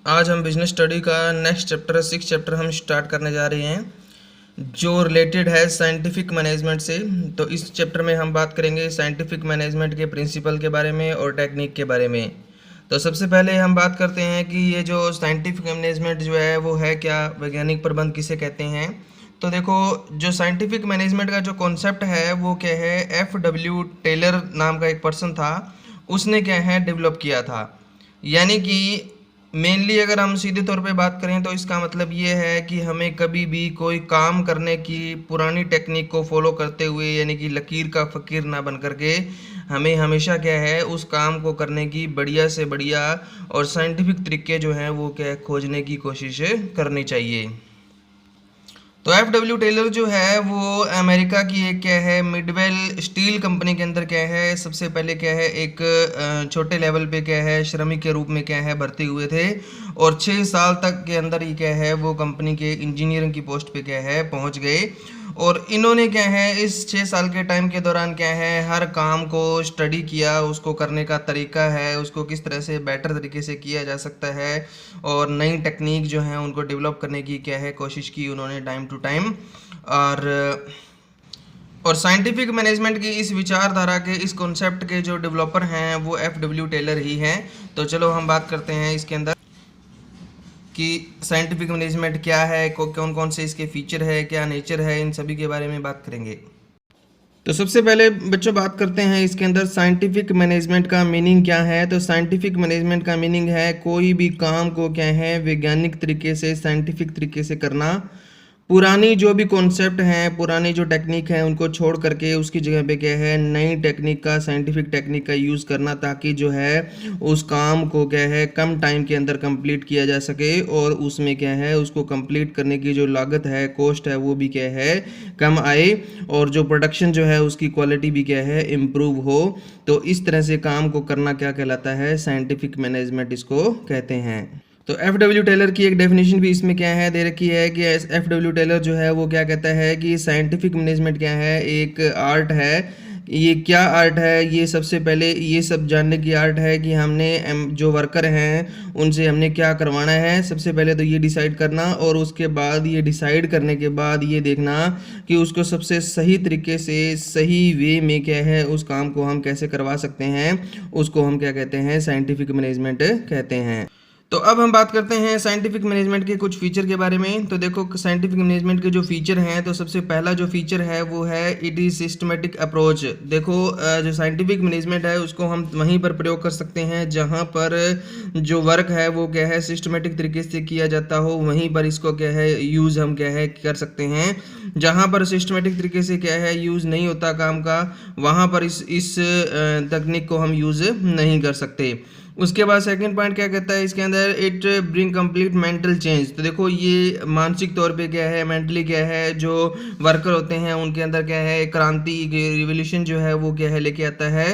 आज हम business study का नेक्स्ट चैप्टर 6 चैप्टर हम स्टार्ट करने जा रहे हैं जो रिलेटेड है साइंटिफिक मैनेजमेंट से। तो इस चैप्टर में हम बात करेंगे साइंटिफिक मैनेजमेंट के प्रिंसिपल के बारे में और टेक्निक के बारे में। तो सबसे पहले हम बात करते हैं कि ये जो साइंटिफिक मैनेजमेंट जो है वो है क्या, वैज्ञानिक प्रबंध किसे कहते हैं। तो देखो, जो साइंटिफिक मैनेजमेंट का जो कॉन्सेप्ट है वो क्या है, F.W. टेलर नाम का एक पर्सन था, उसने क्या है डेवलप किया था। यानी कि मेनली अगर हम सीधे तौर पे बात करें तो इसका मतलब ये है कि हमें कभी भी कोई काम करने की पुरानी टेक्निक को फॉलो करते हुए, यानी कि लकीर का फ़कीर ना बन करके, हमें हमेशा क्या है उस काम को करने की बढ़िया से बढ़िया और साइंटिफिक तरीके जो हैं वो क्या है खोजने की कोशिश करनी चाहिए। तो F.W. टेलर जो है वो अमेरिका की एक क्या है मिडवेल स्टील कंपनी के अंदर क्या है सबसे पहले क्या है एक छोटे लेवल पे क्या है श्रमिक के रूप में क्या है भर्ती हुए थे, और 6 साल तक के अंदर ही क्या है वो कंपनी के इंजीनियरिंग की पोस्ट पे क्या है पहुंच गए। और इन्होंने क्या है इस 6 साल के टाइम के दौरान क्या है हर काम को स्टडी किया, उसको करने का तरीका है उसको किस तरह से बेटर तरीके से किया जा सकता है, और नई टेक्निक जो है उनको डेवलप करने की क्या है कोशिश की उन्होंने टाइम टू टाइम। और साइंटिफिक मैनेजमेंट की इस विचारधारा के इस कॉन्सेप्ट के जो डेवलपर हैं वो F.W. टेलर ही हैं। तो चलो हम बात करते हैं इसके अंदर कि साइंटिफिक मैनेजमेंट क्या है, कौन कौन से इसके फीचर है, क्या नेचर है, इन सभी के बारे में बात करेंगे। तो सबसे पहले बच्चों बात करते हैं इसके अंदर साइंटिफिक मैनेजमेंट का मीनिंग क्या है। तो साइंटिफिक मैनेजमेंट का मीनिंग है कोई भी काम को क्या है वैज्ञानिक तरीके से, साइंटिफिक तरीके से करना। पुरानी जो भी कॉन्सेप्ट हैं, पुरानी जो टेक्निक है उनको छोड़ करके उसकी जगह पे क्या है नई टेक्निक का, साइंटिफिक टेक्निक का यूज़ करना, ताकि जो है उस काम को क्या है कम टाइम के अंदर कंप्लीट किया जा सके, और उसमें क्या है उसको कंप्लीट करने की जो लागत है, कॉस्ट है, वो भी क्या है कम आए, और जो प्रोडक्शन जो है उसकी क्वालिटी भी क्या है इम्प्रूव हो। तो इस तरह से काम को करना क्या कहलाता है, साइंटिफिक मैनेजमेंट इसको कहते हैं। तो F.W. टेलर की एक डेफिनेशन भी इसमें क्या है दे रखी है कि F.W. टेलर जो है वो क्या कहता है कि साइंटिफिक मैनेजमेंट क्या है एक आर्ट है। ये क्या आर्ट है, ये सबसे पहले ये सब जानने की आर्ट है कि हमने जो वर्कर हैं उनसे हमने क्या करवाना है। सबसे पहले तो ये डिसाइड करना, और उसके बाद ये डिसाइड करने के बाद ये देखना कि उसको सबसे सही तरीके से, सही वे में क्या है उस काम को हम कैसे करवा सकते हैं, उसको हम क्या कहते हैं साइंटिफिक मैनेजमेंट कहते हैं। तो अब हम बात करते हैं साइंटिफिक मैनेजमेंट के कुछ फीचर के बारे में। तो देखो, साइंटिफिक मैनेजमेंट के जो फीचर हैं, तो सबसे पहला जो फीचर है वो है इट इज़ सिस्टमेटिक अप्रोच। देखो, जो साइंटिफिक मैनेजमेंट है उसको हम वहीं पर प्रयोग कर सकते हैं जहां पर जो वर्क है वो क्या है सिस्टमेटिक तरीके से किया जाता हो, वहीं पर इसको क्या है यूज़ हम क्या है कर सकते हैं। जहां पर सिस्टमेटिक तरीके से क्या है यूज़ नहीं होता काम का, वहां पर इस तकनीक को हम यूज़ नहीं कर सकते। उसके बाद सेकंड पॉइंट क्या कहता है इसके अंदर, it bring complete mental change. तो देखो, ये मानसिक तौर पे क्या है, मेंटली क्या है, जो वर्कर होते हैं उनके अंदर क्या है क्रांति, रिवोल्यूशन जो है वो क्या है लेके आता है।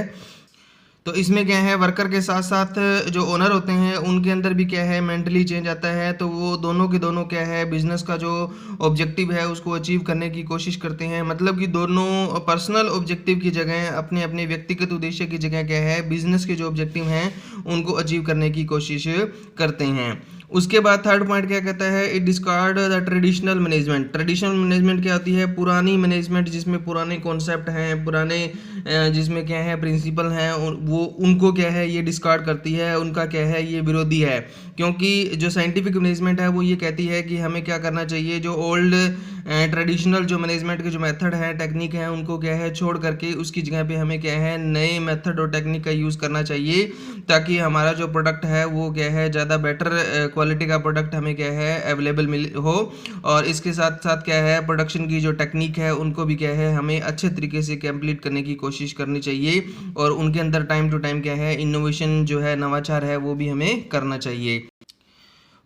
तो इसमें क्या है वर्कर के साथ साथ जो ओनर होते हैं उनके अंदर भी क्या है मेंटली चेंज आता है। तो वो दोनों के दोनों क्या है बिजनेस का जो ऑब्जेक्टिव है उसको अचीव करने की कोशिश करते हैं। मतलब कि दोनों पर्सनल ऑब्जेक्टिव की जगह, अपने अपने व्यक्तिगत उद्देश्य की जगह क्या है बिजनेस के जो ऑब्जेक्टिव हैं उनको अचीव करने की कोशिश करते हैं। उसके बाद थर्ड पॉइंट क्या कहता है, it discard the traditional management. Traditional management क्या होती है, पुरानी मैनेजमेंट जिसमें पुराने कॉन्सेप्ट हैं, पुराने जिसमें क्या है प्रिंसिपल हैं, वो उनको क्या है ये डिस्कार्ड करती है, उनका क्या है ये विरोधी है। क्योंकि जो साइंटिफिक मैनेजमेंट है वो ये कहती है कि हमें क्या करना चाहिए, जो ओल्ड ट्रेडिशनल जो मैनेजमेंट के जो मेथड हैं, टेक्निक हैं, उनको क्या है छोड़ करके उसकी जगह पे हमें क्या है नए मेथड और टेक्निक का यूज़ करना चाहिए, ताकि हमारा जो प्रोडक्ट है वो क्या है ज़्यादा बेटर क्वालिटी का प्रोडक्ट हमें क्या है अवेलेबल मिल हो। और इसके साथ साथ क्या है प्रोडक्शन की जो टेक्निक है उनको भी क्या है हमें अच्छे तरीके से कंप्लीट करने की कोशिश करनी चाहिए, और उनके अंदर टाइम टू टाइम क्या है इनोवेशन जो है नवाचार है वो भी हमें करना चाहिए।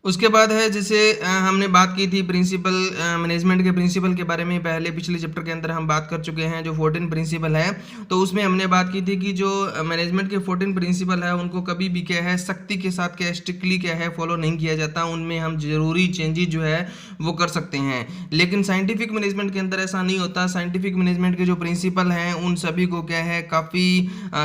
उसके बाद है जैसे हमने बात की थी प्रिंसिपल मैनेजमेंट के प्रिंसिपल के बारे में, पहले पिछले चैप्टर के अंदर हम बात कर चुके हैं, जो 14 प्रिंसिपल है। तो उसमें हमने बात की थी कि जो मैनेजमेंट के 14 प्रिंसिपल है उनको कभी भी क्या है सख्ती के साथ क्या स्ट्रिक्टली क्या है फॉलो नहीं किया जाता, उनमें हम जरूरी चेंजेस जो है वो कर सकते हैं। लेकिन साइंटिफिक मैनेजमेंट के अंदर ऐसा नहीं होता। साइंटिफिक मैनेजमेंट के जो प्रिंसिपल हैं उन सभी को क्या है काफ़ी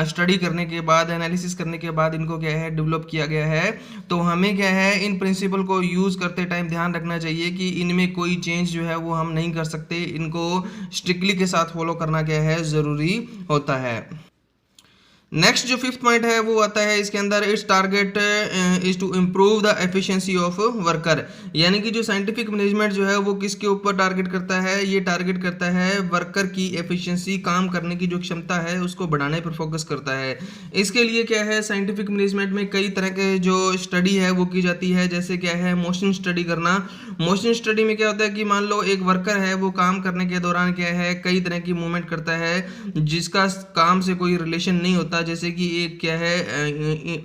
स्टडी करने के बाद, एनालिसिस करने के बाद इनको क्या है डेवलप किया गया है। तो हमें क्या है इन प्रिंसिपल को यूज़ करते टाइम ध्यान रखना चाहिए कि इनमें कोई चेंज जो है वो हम नहीं कर सकते, इनको स्ट्रिक्टली के साथ फॉलो करना क्या है ज़रूरी होता है। नेक्स्ट जो फिफ्थ पॉइंट है वो आता है इसके अंदर, its target is to improve the efficiency of worker. यानी कि जो साइंटिफिक मैनेजमेंट जो है वो किसके ऊपर टारगेट करता है, ये टारगेट करता है वर्कर की एफिशिएंसी, काम करने की जो क्षमता है उसको बढ़ाने पर फोकस करता है। इसके लिए क्या है साइंटिफिक मैनेजमेंट में कई तरह के जो स्टडी है वो की जाती है। जैसे क्या है मोशन स्टडी करना। मोशन स्टडी में क्या होता है कि मान लो एक वर्कर है वो काम करने के दौरान क्या है कई तरह की मूवमेंट करता है जिसका काम से कोई रिलेशन नहीं होता। जैसे कि एक क्या है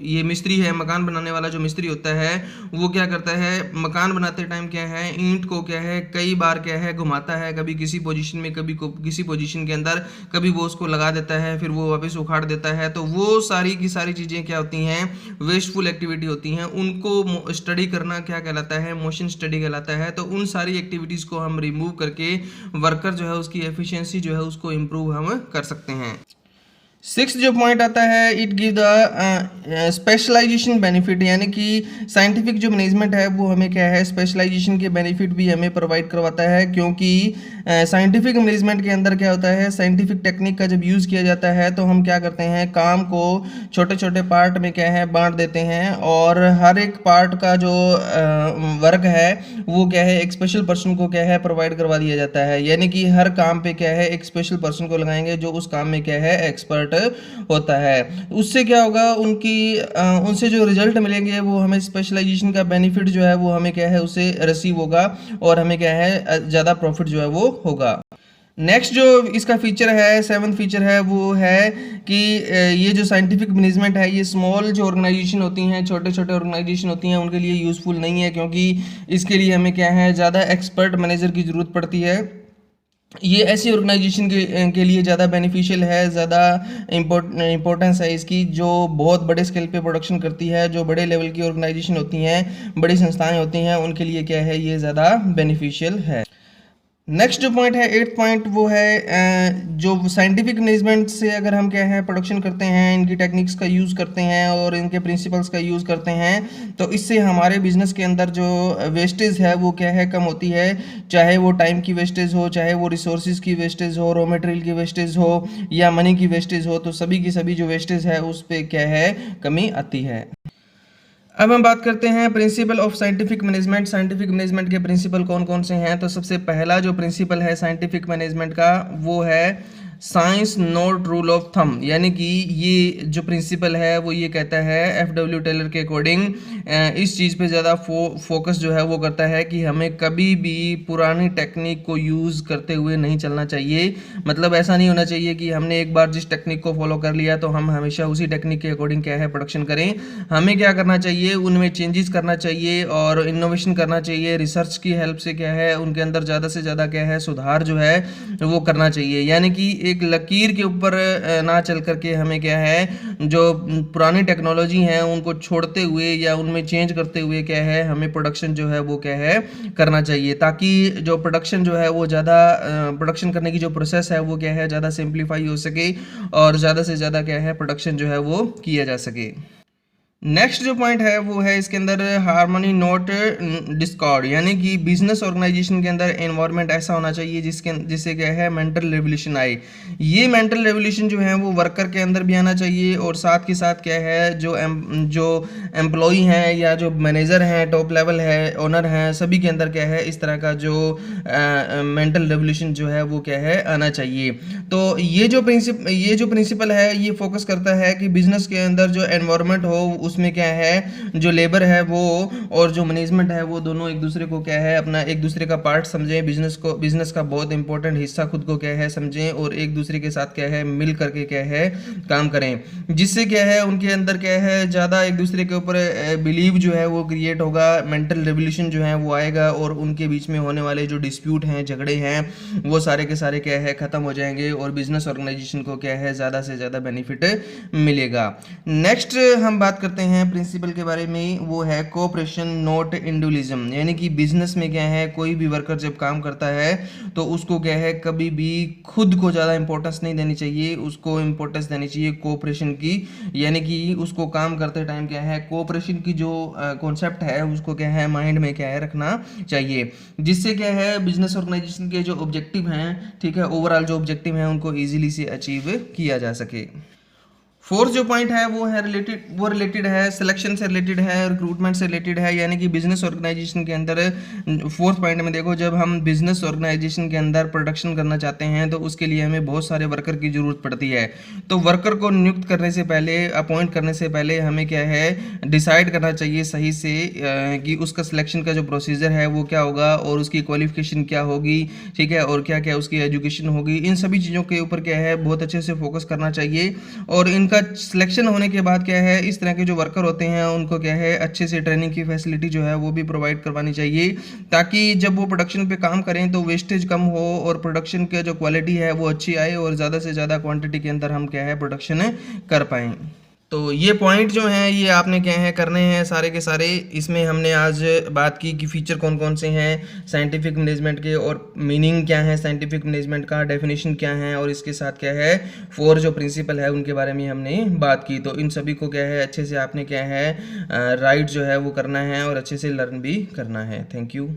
ये मिस्त्री है, मकान बनाने वाला जो मिस्त्री होता है वो क्या करता है मकान बनाते टाइम क्या है ईंट को क्या है कई बार क्या है घुमाता है, कभी किसी पोजीशन में कभी किसी पोजीशन के अंदर, कभी वो उसको लगा देता है फिर वो वापस उखाड़ देता है। तो वो सारी की सारी चीज़ें क्या होती हैं वेस्टफुल एक्टिविटी होती हैं, उनको स्टडी करना क्या कहलाता है मोशन स्टडी कहलाता है। तो उन सारी एक्टिविटीज़ को हम रिमूव करके वर्कर जो है उसकी एफिशिएंसी जो है उसको इम्प्रूव हम कर सकते हैं। सिक्स जो पॉइंट आता है, it give the specialisation benefit. यानी कि साइंटिफिक जो मैनेजमेंट है वो हमें क्या है स्पेशलाइजेशन के बेनिफिट भी हमें प्रोवाइड करवाता है। क्योंकि साइंटिफिक मैनेजमेंट के अंदर क्या होता है साइंटिफिक टेक्निक का जब यूज़ किया जाता है तो हम क्या करते हैं काम को छोटे छोटे पार्ट में क्या है बांट देते हैं, और हर एक पार्ट का जो वर्क है वो क्या है एक स्पेशल पर्सन को क्या है प्रोवाइड करवा दिया जाता है। यानी कि हर काम पे क्या है एक स्पेशल पर्सन को लगाएंगे जो उस काम में क्या है एक्सपर्ट होता है। उससे क्या होगा उनसे जो रिजल्ट मिलेंगे वो हमें स्पेशलाइजेशन का बेनिफिट जो है वो हमें क्या है उसे रिसीव होगा और हमें क्या है ज़्यादा प्रॉफिट जो है वो होगा। नेक्स्ट जो इसका फीचर है, सेवंथ फीचर है, वो है कि ये जो साइंटिफिक मैनेजमेंट है ये स्मॉल जो ऑर्गेनाइजेशन होती हैं, छोटे छोटे ऑर्गेनाइजेशन होती हैं, उनके लिए यूज़फुल नहीं है। क्योंकि इसके लिए हमें क्या है ज़्यादा एक्सपर्ट मैनेजर की ज़रूरत पड़ती है। ये ऐसी ऑर्गेनाइजेशन के लिए ज़्यादा बेनिफिशियल है, ज़्यादा इम्पोर्टेंस है इसकी, जो बहुत बड़े स्केल पे प्रोडक्शन करती है। जो बड़े लेवल की ऑर्गेनाइजेशन होती हैं, बड़ी संस्थाएं होती हैं, उनके लिए क्या है ये ज़्यादा बेनिफिशियल है। नेक्स्ट जो पॉइंट है एट्थ पॉइंट वो है जो साइंटिफिक मैनेजमेंट से अगर हम क्या है प्रोडक्शन करते हैं, इनकी टेक्निक्स का यूज़ करते हैं और इनके प्रिंसिपल्स का यूज़ करते हैं तो इससे हमारे बिजनेस के अंदर जो वेस्टेज है वो क्या है कम होती है। चाहे वो टाइम की वेस्टेज हो, चाहे वो रिसोर्सेज की वेस्टेज हो, रॉ मटेरियल की वेस्टेज हो या मनी की वेस्टेज हो, तो सभी की सभी जो वेस्टेज है उस पर क्या है कमी आती है। अब हम बात करते हैं principle of scientific management. Scientific management के प्रिंसिपल कौन कौन से हैं। तो सबसे पहला जो प्रिंसिपल है साइंटिफिक मैनेजमेंट का वो है science not rule of thumb. यानी कि ये जो प्रिंसिपल है वो ये कहता है एफडब्ल्यू टेलर के अकॉर्डिंग इस चीज़ पे ज़्यादा फोकस जो है वो करता है कि हमें कभी भी पुरानी टेक्निक को यूज़ करते हुए नहीं चलना चाहिए। मतलब ऐसा नहीं होना चाहिए कि हमने एक बार जिस टेक्निक को फॉलो कर लिया तो हम हमेशा उसी टेक्निक के अकॉर्डिंग क्या है प्रोडक्शन करें। हमें क्या करना चाहिए उनमें चेंजेस करना चाहिए और इनोवेशन करना चाहिए। रिसर्च की हेल्प से क्या है उनके अंदर ज़्यादा से ज़्यादा क्या है सुधार जो है वो करना चाहिए। यानी कि एक लकीर के ऊपर ना चल करके हमें क्या है जो पुरानी टेक्नोलॉजी हैं उनको छोड़ते हुए या उनमें चेंज करते हुए क्या है हमें प्रोडक्शन जो है वो क्या है करना चाहिए, ताकि जो प्रोडक्शन जो है वो ज़्यादा प्रोडक्शन करने की जो प्रोसेस है वो क्या है ज़्यादा सिंप्लीफाई हो सके और ज़्यादा से ज़्यादा क्या है प्रोडक्शन जो है वो किया जा सके। नेक्स्ट जो पॉइंट है वो है इसके अंदर हार्मनी नॉट डिस्कॉर्ड। यानी कि बिजनेस ऑर्गेनाइजेशन के अंदर एनवायरनमेंट ऐसा होना चाहिए जिससे क्या है मेंटल रेवोल्यूशन आए। ये मेंटल रेवोल्यूशन जो है वो वर्कर के अंदर भी आना चाहिए और साथ के साथ क्या है जो एम्प्लॉई हैं या जो मैनेजर हैं, टॉप लेवल है, ओनर हैं, सभी के अंदर क्या है इस तरह का जो मेंटल रेवोल्यूशन जो है वो क्या है आना चाहिए। तो ये जो प्रिंसिपल है ये फोकस करता है कि बिजनेस के अंदर जो एनवायरनमेंट हो उसमें क्या है, जो लेबर है वो और जो मैनेजमेंट है वो दोनों एक दूसरे को क्या है, अपना एक दूसरे का पार्ट समझें, बिजनेस का बहुत इंपॉर्टेंट हिस्सा खुद को क्या है समझें, और एक दूसरे के साथ क्या है मिल करके क्या है काम करें, जिससे क्या है उनके अंदर क्या है ज़्यादा एक दूसरे के ऊपर बिलीव जो है वो क्रिएट होगा, मेंटल रेवोल्यूशन जो है वो आएगा, और उनके बीच में होने वाले जो डिस्प्यूट हैं, झगड़े हैं, वो सारे के सारे क्या है ख़त्म हो जाएंगे, और बिजनेस ऑर्गेनाइजेशन को क्या है ज़्यादा से ज़्यादा बेनिफिट मिलेगा। नेक्स्ट हम बात करते हैं प्रिंसिपल के बारे में, वो है कोऑपरेशन नॉट इंडिविजुअलिज्म, यानी कि बिजनेस में क्या है कोई भी वर्कर जब काम करता है तो उसको क्या है कभी भी खुद को ज़्यादा इंपॉर्टेंस नहीं देनी चाहिए, उसको इंपॉर्टेंस देनी चाहिए कोऑपरेशन की, यानी कि उसको काम करते टाइम क्या है कोऑपरेशन की जो कॉन्सेप्ट है उसको क्या है माइंड में क्या है रखना चाहिए, जिससे क्या है बिजनेस ऑर्गेनाइजेशन के जो ऑब्जेक्टिव हैं, ठीक है, ओवरऑल जो ऑब्जेक्टिव हैं उनको इजीली से अचीव किया जा सके। फोर्थ जो पॉइंट है वो है रिलेटेड है सिलेक्शन से, रिलेटेड है रिक्रूटमेंट से, रिलेटेड है, यानी कि बिजनेस ऑर्गेनाइजेशन के अंदर फोर्थ पॉइंट में देखो, जब हम बिजनेस ऑर्गेनाइजेशन के अंदर प्रोडक्शन करना चाहते हैं तो उसके लिए हमें बहुत सारे वर्कर की ज़रूरत पड़ती है। तो वर्कर को नियुक्त करने से पहले, अपॉइंट करने से पहले हमें क्या है डिसाइड करना चाहिए सही से कि उसका सिलेक्शन का जो प्रोसीजर है वो क्या होगा, और उसकी क्वालिफिकेशन क्या होगी, ठीक है, और क्या क्या उसकी एजुकेशन होगी, इन सभी चीज़ों के ऊपर क्या है बहुत अच्छे से फोकस करना चाहिए। और इनका सिलेक्शन होने के बाद क्या है इस तरह के जो वर्कर होते हैं उनको क्या है अच्छे से ट्रेनिंग की फैसिलिटी जो है वो भी प्रोवाइड करवानी चाहिए, ताकि जब वो प्रोडक्शन पे काम करें तो वेस्टेज कम हो और प्रोडक्शन की जो क्वालिटी है वो अच्छी आए, और ज़्यादा से ज़्यादा क्वांटिटी के अंदर हम क्या है प्रोडक्शन कर पाएँ। तो ये पॉइंट जो हैं ये आपने क्या है करने हैं सारे के सारे। इसमें हमने आज बात की कि फीचर कौन कौन से हैं साइंटिफिक मैनेजमेंट के, और मीनिंग क्या है साइंटिफिक मैनेजमेंट का, डेफिनेशन क्या है, और इसके साथ क्या है 4 जो प्रिंसिपल है उनके बारे में हमने बात की। तो इन सभी को क्या है अच्छे से आपने क्या है राइट जो है वो करना है और अच्छे से लर्न भी करना है। Thank you.